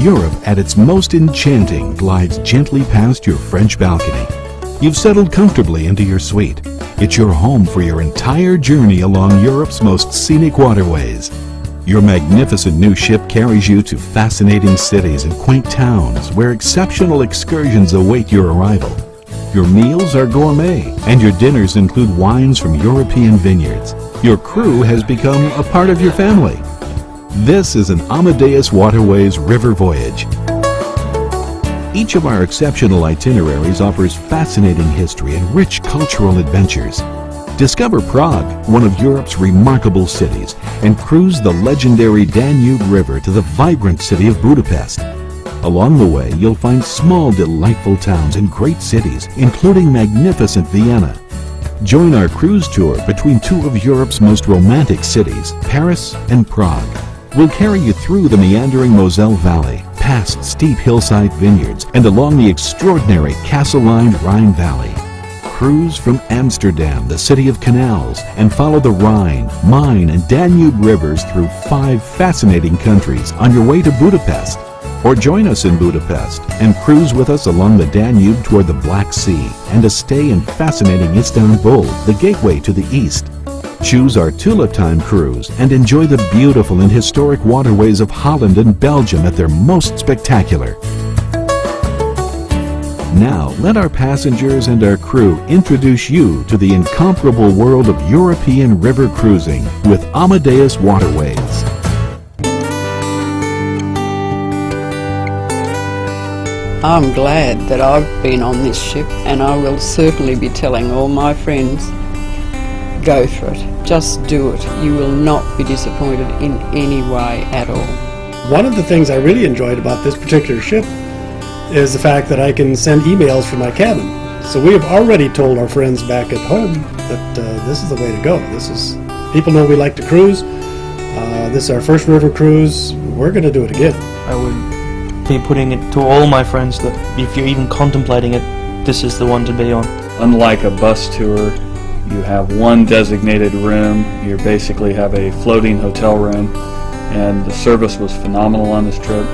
Europe at its most enchanting glides gently past your French balcony. You've settled comfortably into your suite. It's your home for your entire journey along Europe's most scenic waterways. Your magnificent new ship carries you to fascinating cities and quaint towns where exceptional excursions await your arrival. Your meals are gourmet, and your dinners include wines from European vineyards. Your crew has become a part of your family. This is an Amadeus Waterways river voyage. Each of our exceptional itineraries offers fascinating history and rich cultural adventures. Discover Prague, one of Europe's remarkable cities, and cruise the legendary Danube River to the vibrant city of Budapest. Along the way, you'll find small, delightful towns and great cities, including magnificent Vienna. Join our cruise tour between two of Europe's most romantic cities, Paris and Prague. We'll carry you through the meandering Moselle Valley, past steep hillside vineyards, and along the extraordinary castle-lined Rhine Valley. Cruise from Amsterdam, the city of canals, and follow the Rhine, Main, and Danube rivers through 5 fascinating countries on your way to Budapest. Or join us in Budapest and cruise with us along the Danube toward the Black Sea and a stay in fascinating Istanbul, the gateway to the east. Choose our Tulip Time cruise and enjoy the beautiful and historic waterways of Holland and Belgium at their most spectacular. Now, let our passengers and our crew introduce you to the incomparable world of European river cruising with Amadeus Waterways. I'm glad that I've been on this ship, and I will certainly be telling all my friends, go for it. Just do it. You will not be disappointed in any way at all. One of the things I really enjoyed about this particular ship is the fact that I can send emails from my cabin. So we have already told our friends back at home that this is the way to go. People know we like to cruise. This is our first river cruise. We're going to do it again. I would be putting it to all my friends that if you're even contemplating it, this is the one to be on. Unlike a bus tour, you have one designated room. You basically have a floating hotel room, and the service was phenomenal on this trip.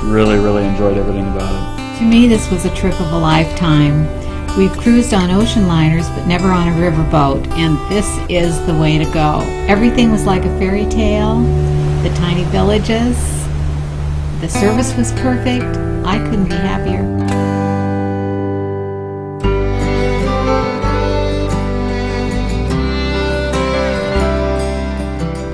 Really, really enjoyed everything about it. To me, this was a trip of a lifetime. We've cruised on ocean liners, but never on a riverboat, and this is the way to go. Everything was like a fairy tale, the tiny villages, the service was perfect. I couldn't be happier.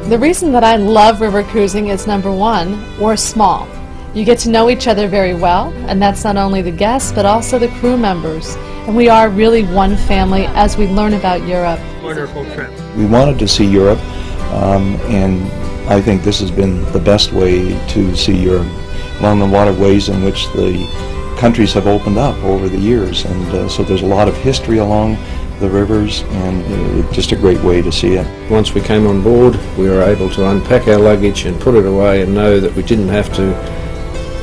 The reason that I love river cruising is, number one, we're small. You get to know each other very well, and that's not only the guests, but also the crew members. And we are really one family as we learn about Europe. Wonderful trip. We wanted to see Europe, and I think this has been the best way to see Europe along the waterways in which the countries have opened up over the years. And so there's a lot of history along the rivers, and just a great way to see it. Once we came on board, we were able to unpack our luggage and put it away and know that we didn't have to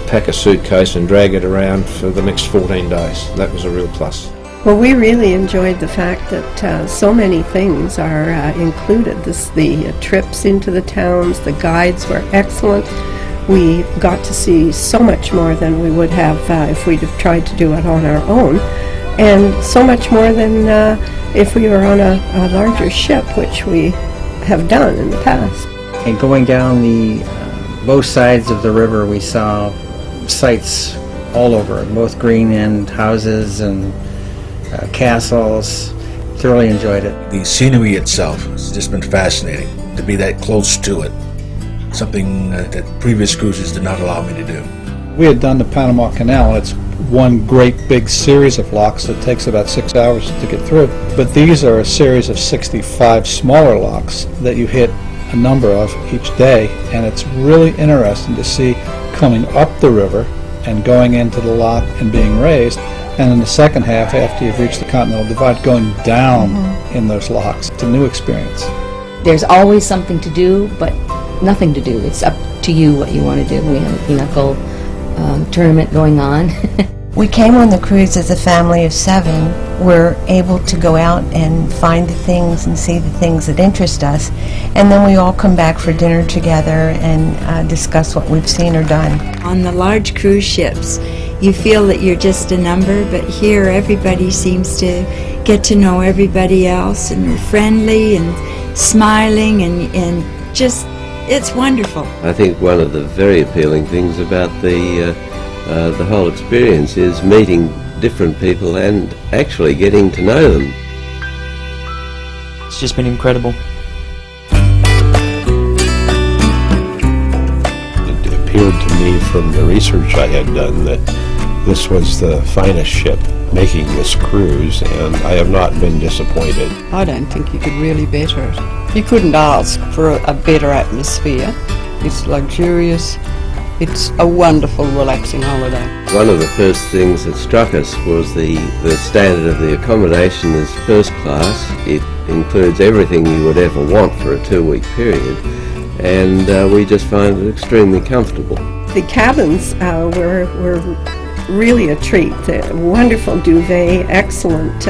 pack a suitcase and drag it around for the next 14 days. That was a real plus. Well, we really enjoyed the fact that so many things are included. The trips into the towns, the guides were excellent. We got to see so much more than we would have if we'd have tried to do it on our own, and so much more than if we were on a larger ship, which we have done in the past. And going down both sides of the river, we saw sights all over, both green and houses and castles. Thoroughly enjoyed it. The scenery itself has just been fascinating, to be that close to it. Something that previous cruises did not allow me to do. We had done the Panama Canal, and it's one great big series of locks that takes about 6 hours to get through. But these are a series of 65 smaller locks that you hit a number of each day, and it's really interesting to see coming up the river and going into the lock and being raised, and in the second half, after you've reached the Continental Divide, going down in those locks. It's a new experience. There's always something to do, but nothing to do. It's up to you what you want to do. We have a pinochle tournament going on. We came on the cruise as a family of 7. We're able to go out and find the things and see the things that interest us, and then we all come back for dinner together and discuss what we've seen or done. On the large cruise ships, you feel that you're just a number, but here everybody seems to get to know everybody else, and they're friendly and smiling and just, it's wonderful. I think one of the very appealing things about the whole experience is meeting different people and actually getting to know them. It's just been incredible. It appeared to me from the research I had done that this was the finest ship making this cruise, and I have not been disappointed. I don't think you could really better it. You couldn't ask for a better atmosphere. It's luxurious. It's a wonderful, relaxing holiday. One of the first things that struck us was the standard of the accommodation is first class. It includes everything you would ever want for a 2-week period, and we just find it extremely comfortable. The cabins were really a treat. A wonderful duvet, excellent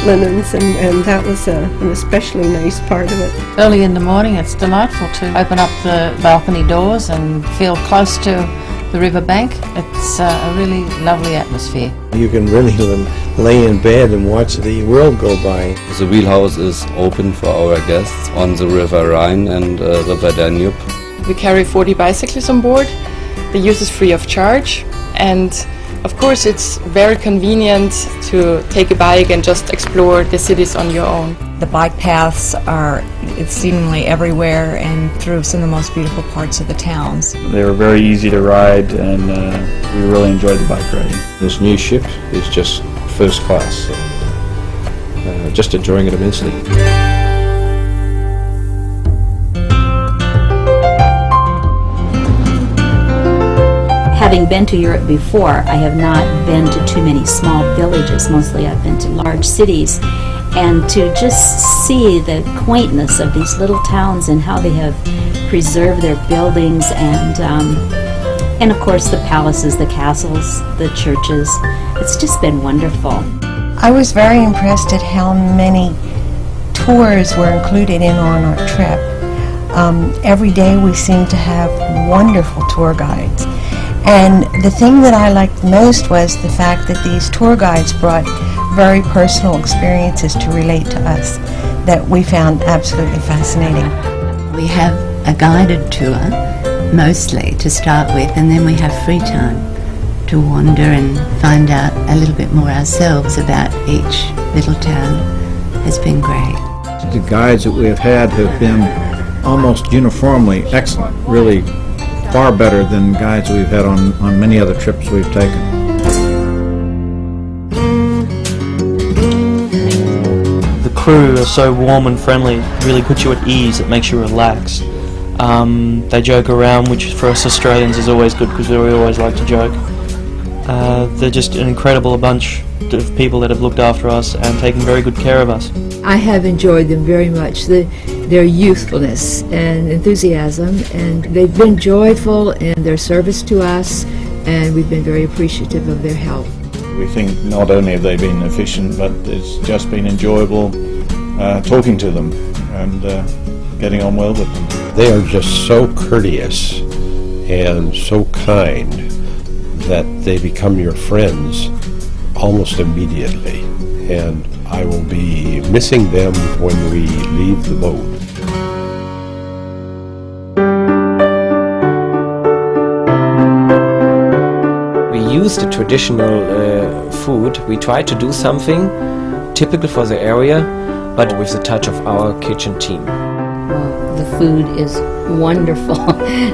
linens, and that was an especially nice part of it. Early in the morning, it's delightful to open up the balcony doors and feel close to the riverbank. It's a really lovely atmosphere. You can really lay in bed and watch the world go by. The wheelhouse is open for our guests on the River Rhine and River Danube. We carry 40 bicycles on board. The use is free of charge, and of course it's very convenient to take a bike and just explore the cities on your own. The bike paths are seemingly everywhere and through some of the most beautiful parts of the towns. They were very easy to ride, and we really enjoyed the bike riding. This new ship is just first class. Just enjoying it immensely. Having been to Europe before, I have not been to too many small villages. Mostly I've been to large cities. And to just see the quaintness of these little towns and how they have preserved their buildings and of course the palaces, the castles, the churches. It's just been wonderful. I was very impressed at how many tours were included in on our trip. Every day we seemed to have wonderful tour guides. And the thing that I liked most was the fact that these tour guides brought very personal experiences to relate to us that we found absolutely fascinating. We have a guided tour, mostly to start with, and then we have free time to wander and find out a little bit more ourselves about each little town. Has been great. The guides that we have had have been almost uniformly excellent, really far better than guides we've had on many other trips we've taken. The crew are so warm and friendly, it really puts you at ease, it makes you relax. They joke around, which for us Australians is always good because we always like to joke. They're just an incredible bunch of people that have looked after us and taken very good care of us. I have enjoyed them very much, their youthfulness and enthusiasm, and they've been joyful in their service to us, and we've been very appreciative of their help. We think not only have they been efficient, but it's just been enjoyable talking to them and getting on well with them. They are just so courteous and so kind that they become your friends almost immediately, and I will be missing them when we leave the boat. We use the traditional food. We try to do something typical for the area, but with the touch of our kitchen team. The food is wonderful.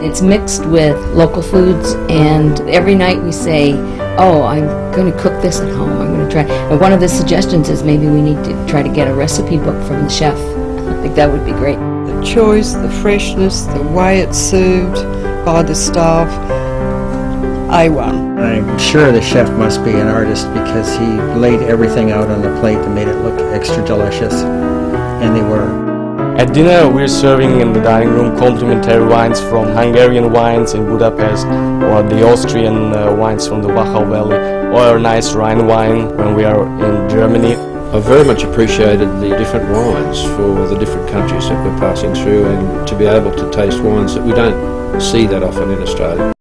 It's mixed with local foods, and every night we say, oh, I'm going to cook this at home. I'm going to try. And one of the suggestions is maybe we need to try to get a recipe book from the chef. I think that would be great. The choice, the freshness, the way it's served by the staff, A1. I'm sure the chef must be an artist because he laid everything out on the plate and made it look extra delicious, and they were. At dinner, we're serving in the dining room complimentary wines from Hungarian wines in Budapest, or the Austrian wines from the Wachau Valley, or a nice Rhine wine when we are in Germany. I very much appreciated the different wines for the different countries that we're passing through, and to be able to taste wines that we don't see that often in Australia.